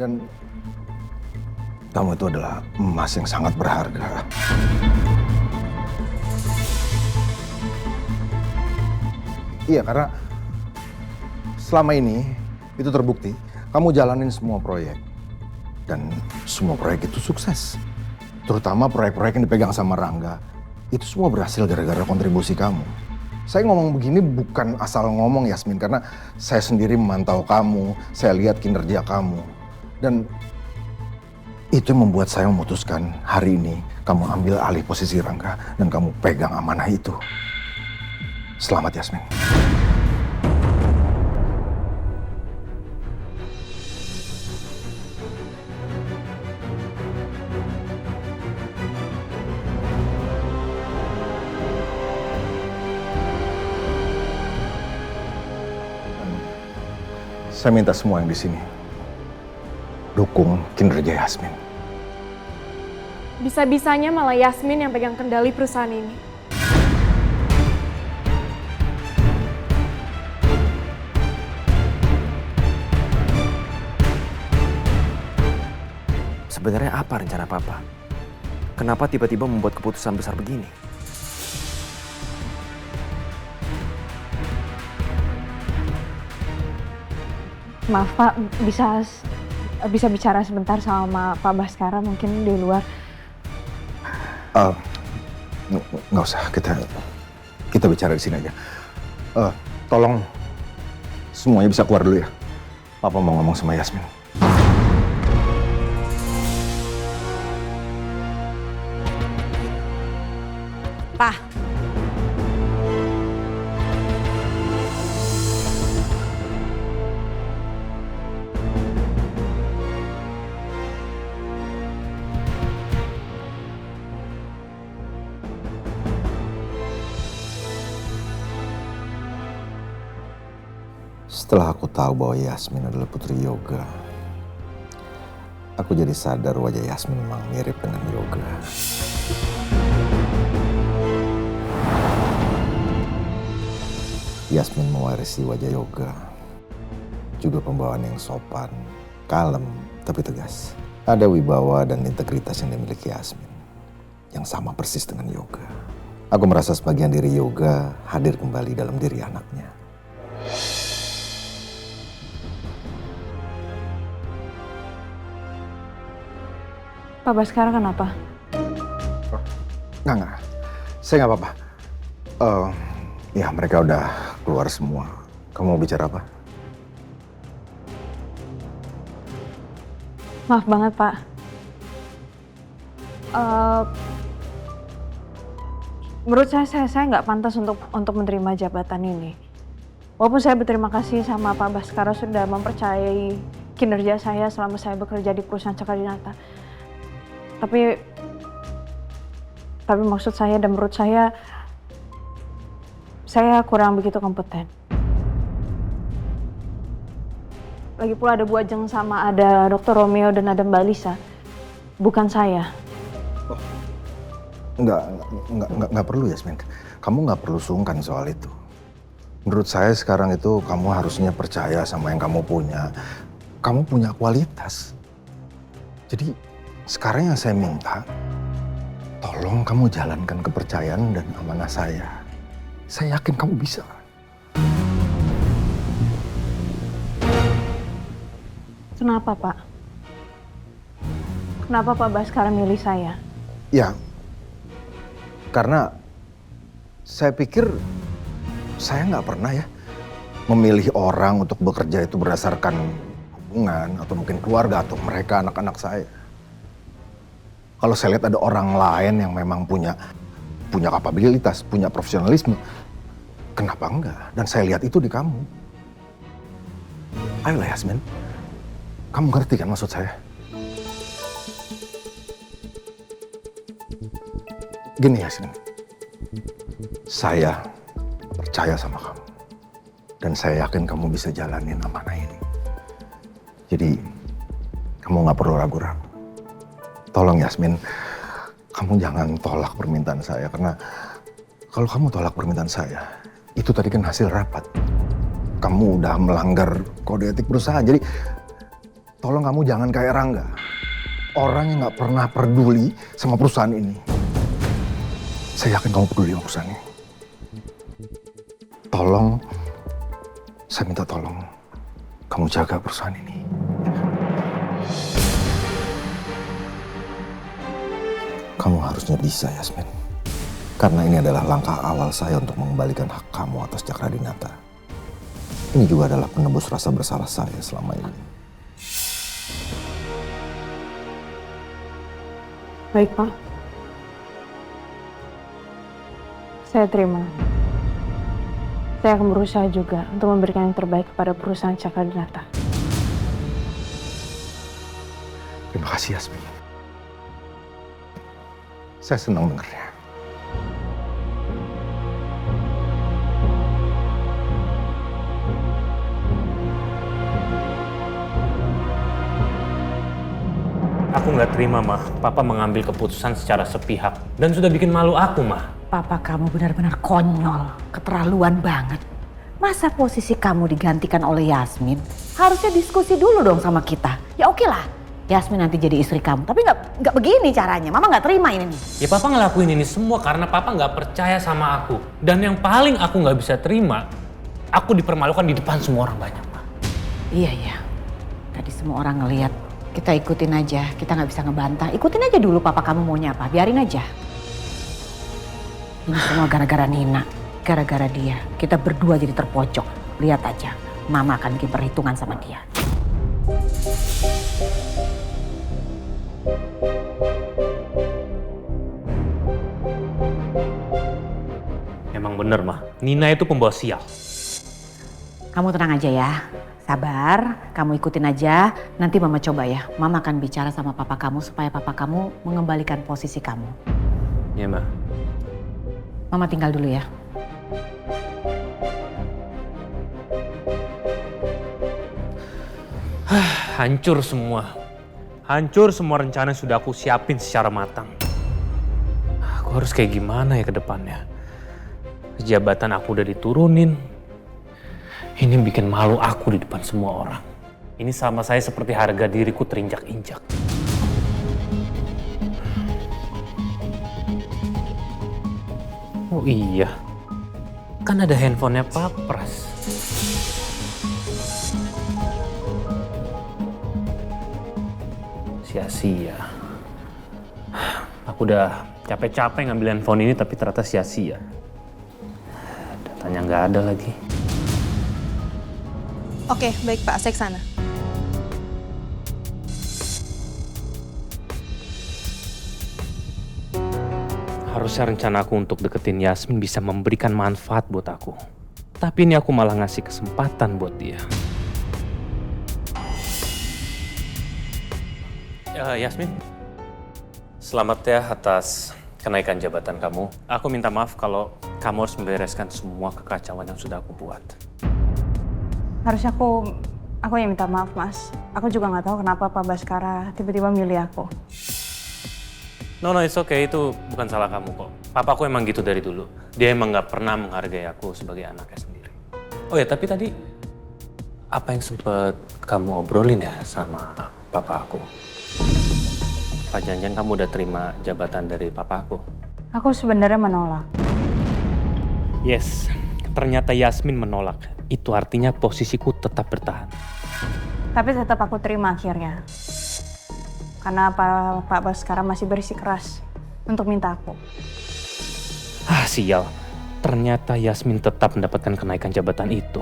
Dan kamu itu adalah emas yang sangat berharga. Iya, karena selama ini itu terbukti kamu jalanin semua proyek. Dan semua proyek itu sukses. Terutama proyek-proyek yang dipegang sama Rangga. Itu semua berhasil gara-gara kontribusi kamu. Saya ngomong begini bukan asal ngomong, Yasmin, karena saya sendiri memantau kamu, saya lihat kinerja kamu. Dan itu yang membuat saya memutuskan hari ini kamu ambil alih posisi Rangga dan kamu pegang amanah itu. Selamat, Yasmin. Saya minta semua yang di sini dukung kinerja Yasmin. Bisa-bisanya malah Yasmin yang pegang kendali perusahaan ini. Sebenarnya apa rencana Papa? Kenapa tiba-tiba membuat keputusan besar begini? Maaf Pak, bisa bicara sebentar sama Pak Baskara mungkin di luar. Nggak usah, kita bicara di sini aja. Tolong semuanya bisa keluar dulu ya. Papa mau ngomong sama Yasmin. Pak, Setelah aku tahu bahwa Yasmin adalah putri Yoga, aku jadi sadar wajah Yasmin memang mirip dengan Yoga. Yasmin mewarisi wajah Yoga, juga pembawaan yang sopan, kalem, tapi tegas. Ada wibawa dan integritas yang dimiliki Yasmin, yang sama persis dengan Yoga. Aku merasa sebagian diri Yoga hadir kembali dalam diri anaknya. Pak Baskara kenapa? Nggak. Saya nggak apa-apa. Ya mereka udah keluar semua. Kamu mau bicara apa? Maaf banget Pak. Menurut saya nggak pantas untuk menerima jabatan ini. Walaupun saya berterima kasih sama Pak Baskara sudah mempercayai kinerja saya selama saya bekerja di perusahaan Cakradinata. Tapi maksud saya dan menurut saya kurang begitu kompeten. Lagi pula ada Bu Ajeng sama ada Dr. Romeo dan ada Mbak Lisa. Bukan saya. Nggak perlu, Yasmin. Kamu nggak perlu sungkan soal itu. Menurut saya sekarang itu kamu harusnya percaya sama yang kamu punya. Kamu punya kualitas. Jadi sekarang yang saya minta, tolong kamu jalankan kepercayaan dan amanah saya. Saya yakin kamu bisa. Kenapa Pak? Kenapa Pak Baskara milih saya? Ya, karena saya pikir saya nggak pernah ya memilih orang untuk bekerja itu berdasarkan hubungan atau mungkin keluarga atau mereka anak-anak saya. Kalau saya lihat ada orang lain yang memang punya kapabilitas, punya profesionalisme, kenapa enggak? Dan saya lihat itu di kamu. Ayolah Yasmin, kamu ngerti kan maksud saya? Gini Yasmin, saya percaya sama kamu. Dan saya yakin kamu bisa jalanin amanah ini. Jadi, kamu nggak perlu ragu-ragu. Tolong Yasmin, kamu jangan tolak permintaan saya. Karena kalau kamu tolak permintaan saya, itu tadi kan hasil rapat. Kamu udah melanggar kode etik perusahaan. Jadi tolong kamu jangan kayak Rangga. Orang yang nggak pernah peduli sama perusahaan ini. Saya yakin kamu peduli sama perusahaan ini. Tolong, saya minta tolong kamu jaga perusahaan ini. Kamu harusnya bisa, Yasmin. Karena ini adalah langkah awal saya untuk mengembalikan hak kamu atas Cakradinata. Ini juga adalah penebus rasa bersalah saya selama ini. Baik, Pak. Saya terima. Saya akan berusaha juga untuk memberikan yang terbaik kepada perusahaan Cakradinata. Terima kasih, Yasmin. Saya senang dengarnya. Aku nggak terima, Mah. Papa mengambil keputusan secara sepihak dan sudah bikin malu aku, Mah. Papa kamu benar-benar konyol, keterlaluan banget. Masa posisi kamu digantikan oleh Yasmin? Harusnya diskusi dulu dong sama kita. Ya oke lah, Yasmin nanti jadi istri kamu. Tapi nggak begini caranya. Mama nggak terima ini nih. Ya Papa ngelakuin ini semua karena Papa nggak percaya sama aku. Dan yang paling aku nggak bisa terima, aku dipermalukan di depan semua orang banyak, Mah. Iya. Tadi semua orang ngelihat. Kita ikutin aja. Kita nggak bisa ngebantah. Ikutin aja dulu papa kamu maunya apa. Biarin aja. Ini semua gara-gara Nina. Gara-gara dia. Kita berdua jadi terpojok. Lihat aja. Mama akan bikin perhitungan sama dia. Emang bener, Mah. Nina itu pembawa sial. Kamu tenang aja ya. Sabar, kamu ikutin aja. Nanti mama coba ya. Mama akan bicara sama papa kamu supaya papa kamu mengembalikan posisi kamu. Iya, Mah. Mama tinggal dulu ya. Hancur semua. Hancur semua rencana yang sudah aku siapin secara matang. Aku harus kayak gimana ya ke depannya? Jabatan aku udah diturunin. Ini bikin malu aku di depan semua orang. Ini sama saya seperti harga diriku terinjak-injak. Oh iya, kan ada handphonenya Papras. Sia-sia. Aku udah capek-capek ngambil handphone ini tapi ternyata sia-sia. Datanya nggak ada lagi. Oke, baik Pak, saya kesana. Harusnya rencana aku untuk deketin Yasmin bisa memberikan manfaat buat aku. Tapi ini aku malah ngasih kesempatan buat dia. Yasmin, selamat ya atas kenaikan jabatan kamu. Aku minta maaf kalau kamu harus membereskan semua kekacauan yang sudah aku buat. Harusnya aku yang minta maaf, Mas. Aku juga nggak tahu kenapa Pak Baskara tiba-tiba milih aku. No, it's okay. Itu bukan salah kamu kok. Papaku emang gitu dari dulu. Dia emang nggak pernah menghargai aku sebagai anaknya sendiri. Oh ya, tapi tadi apa yang sempet kamu obrolin ya sama papa aku? Apa janjian kamu udah terima jabatan dari papa aku? Aku sebenarnya menolak. Yes, ternyata Yasmin menolak. Itu artinya posisiku tetap bertahan. Tapi tetap aku terima akhirnya. Karena Pak Baskara masih bersikeras untuk minta aku. Ah, sial. Ternyata Yasmin tetap mendapatkan kenaikan jabatan itu.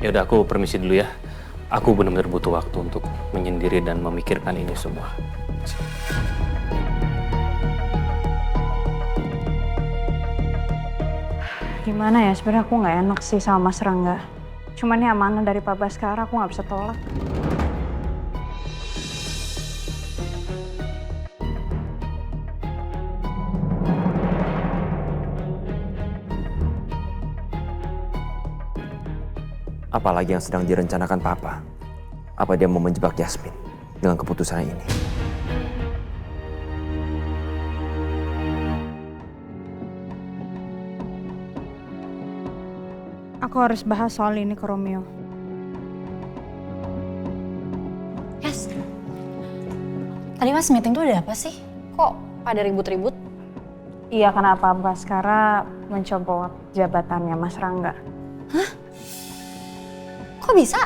Ya udah, aku permisi dulu ya. Aku benar-benar butuh waktu untuk menyendiri dan memikirkan ini semua. Gimana ya, sebenarnya aku nggak enak sih sama Mas Rangga. Cuman ini amanah dari Pak Baskara, aku nggak bisa tolak. Apalagi yang sedang direncanakan Papa. Apa dia mau menjebak Yasmin dengan keputusan ini? Aku harus bahas soal ini ke Romeo. Tadi pas meeting tuh ada apa sih? Kok pada ribut-ribut? Iya, kenapa Mbak Skara mencopot jabatannya Mas Rangga? Kok bisa?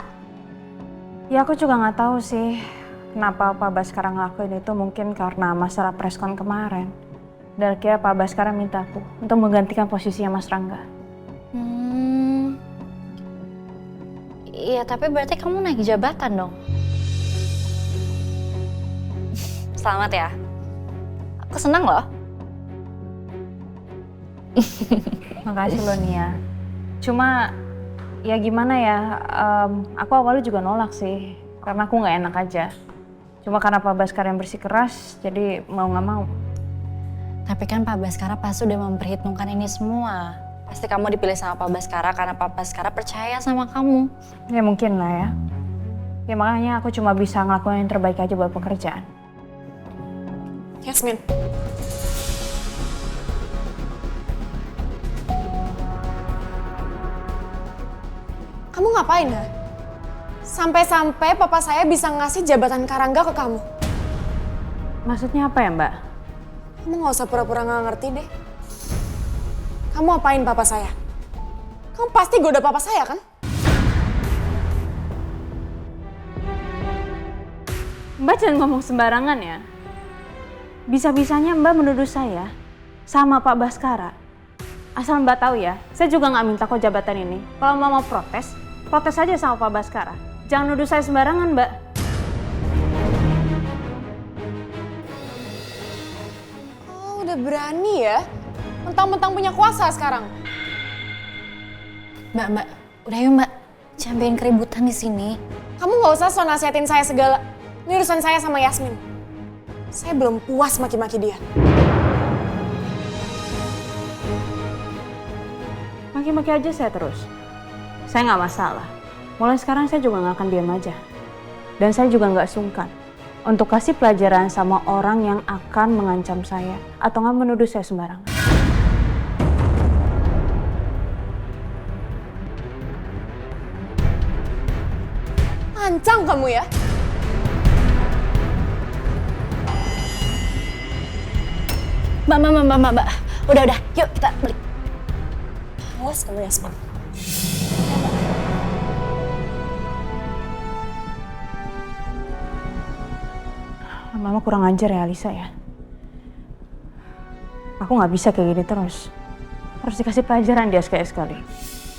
Ya aku juga nggak tahu sih kenapa Pak Baskara ngelakuin itu, mungkin karena masalah preskon kemarin. Dan akhirnya Pak Baskara minta aku untuk menggantikan posisinya Mas Rangga. Iya, tapi berarti kamu naik jabatan dong. Selamat ya. Aku senang loh. Makasih loh Nia. Cuma ya gimana ya, aku awalnya juga nolak sih. Karena aku nggak enak aja. Cuma karena Pak Baskara yang bersikeras, jadi mau nggak mau. Tapi kan Pak Baskara pasti udah memperhitungkan ini semua. Pasti kamu dipilih sama Pak Baskara karena Pak Baskara percaya sama kamu. Ya mungkin lah ya. Ya makanya aku cuma bisa ngelakuin yang terbaik aja buat pekerjaan. Yasmin. Kamu ngapain, ha? Sampai-sampai papa saya bisa ngasih jabatan Karangga ke kamu. Maksudnya apa ya Mbak? Kamu nggak usah pura-pura nggak ngerti deh. Kamu apain papa saya? Kamu pasti goda papa saya kan? Mbak jangan ngomong sembarangan ya. Bisa-bisanya Mbak menuduh saya sama Pak Baskara. Asal Mbak tahu ya, saya juga nggak minta kok jabatan ini. Kalau Mbak mau protes, protes aja sama Pak Baskara. Jangan nuduh saya sembarangan, Mbak. Oh, udah berani ya? Mentang-mentang punya kuasa sekarang. Mbak, udah yuk Mbak. Jangan bikin keributan di sini. Kamu nggak usah so nasihatin saya segala. Ini urusan saya sama Yasmin. Saya belum puas maki-maki dia. Maki-maki aja saya terus. Saya nggak masalah. Mulai sekarang saya juga nggak akan diam aja. Dan saya juga nggak sungkan untuk kasih pelajaran sama orang yang akan mengancam saya atau nggak menuduh saya sembarangan. Ancang kamu ya? Mbak. Udah. Yuk kita balik. Awas kamu Yasmin. Mama kurang ajar ya Alisa ya. Aku nggak bisa kayak gini terus. Harus dikasih pelajaran dia sekali-sekali.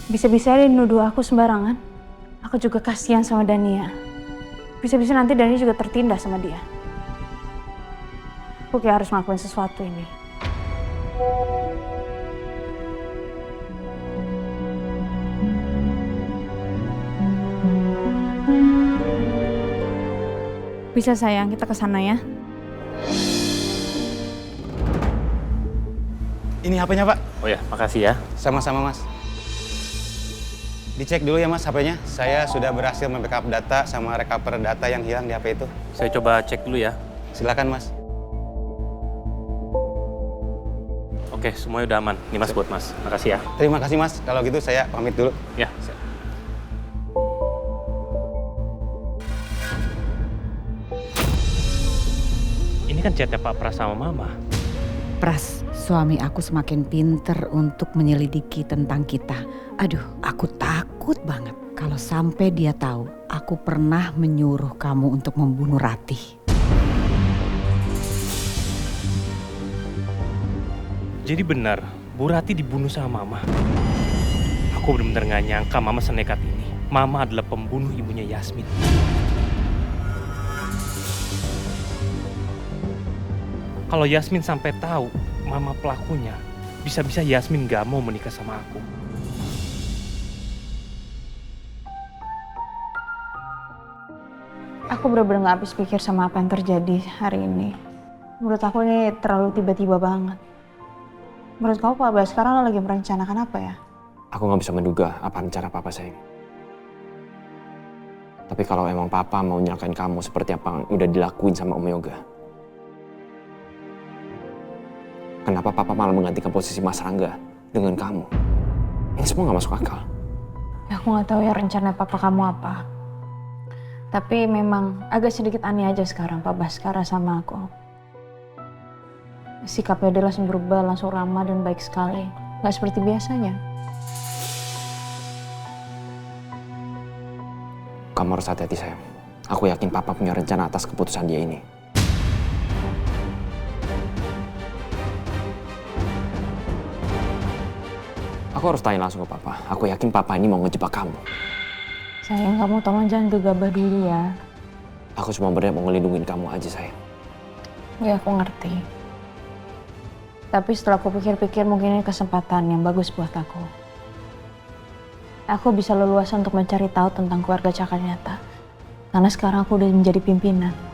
Bisa-bisa dia nuduh aku sembarangan. Aku juga kasihan sama Dania. Bisa-bisa nanti Dania juga tertindas sama dia. Aku kayak harus ngelakuin sesuatu ini. Bisa sayang, kita ke sana ya. Ini HP-nya, Pak. Oh ya, makasih ya. Sama-sama, Mas. Dicek dulu ya, Mas, HP-nya. Saya sudah berhasil membackup data sama recover data yang hilang di HP itu. Saya coba cek dulu ya. Silakan, Mas. Oke, semuanya udah aman. Ini Mas buat Mas. Makasih ya. Terima kasih, Mas. Kalau gitu saya pamit dulu. Ya, siap. Ini kan chatnya Pak Pras sama Mama. Pras, suami aku semakin pinter untuk menyelidiki tentang kita. Aduh, aku takut banget kalau sampai dia tahu aku pernah menyuruh kamu untuk membunuh Ratih. Jadi benar, Bu Rati dibunuh sama Mama. Aku benar-benar gak nyangka Mama senekat ini. Mama adalah pembunuh ibunya Yasmin. Kalau Yasmin sampai tahu Mama pelakunya, bisa-bisa Yasmin gak mau menikah sama aku. Aku bener-bener gak habis pikir sama apa yang terjadi hari ini. Menurut aku ini terlalu tiba-tiba banget. Menurut kamu Pak Baskara lagi merencanakan apa ya? Aku nggak bisa menduga apa rencana Papa sayang. Tapi kalau emang Papa mau nyelakain kamu seperti apa yang udah dilakuin sama Om Yoga, kenapa Papa malah menggantikan posisi Mas Rangga dengan kamu? Ini semua nggak masuk akal. Ya, aku nggak tahu ya rencana papa kamu apa. Tapi memang agak sedikit aneh aja sekarang Pak Baskara sama aku. Sikapnya dia langsung berubah, langsung ramah dan baik sekali. Nggak seperti biasanya. Kamu harus hati-hati sayang. Aku yakin papa punya rencana atas keputusan dia ini. Aku harus tanya langsung ke papa. Aku yakin papa ini mau ngejebak kamu. Sayang, kamu tolong jangan gegabah dulu ya. Aku cuma benar mau ngelindungin kamu aja sayang. Ya, aku ngerti. Tapi setelah aku pikir-pikir mungkin ini kesempatan yang bagus buat aku. Aku bisa leluasa untuk mencari tahu tentang keluarga Cakarnyata. Karena sekarang aku udah menjadi pimpinan.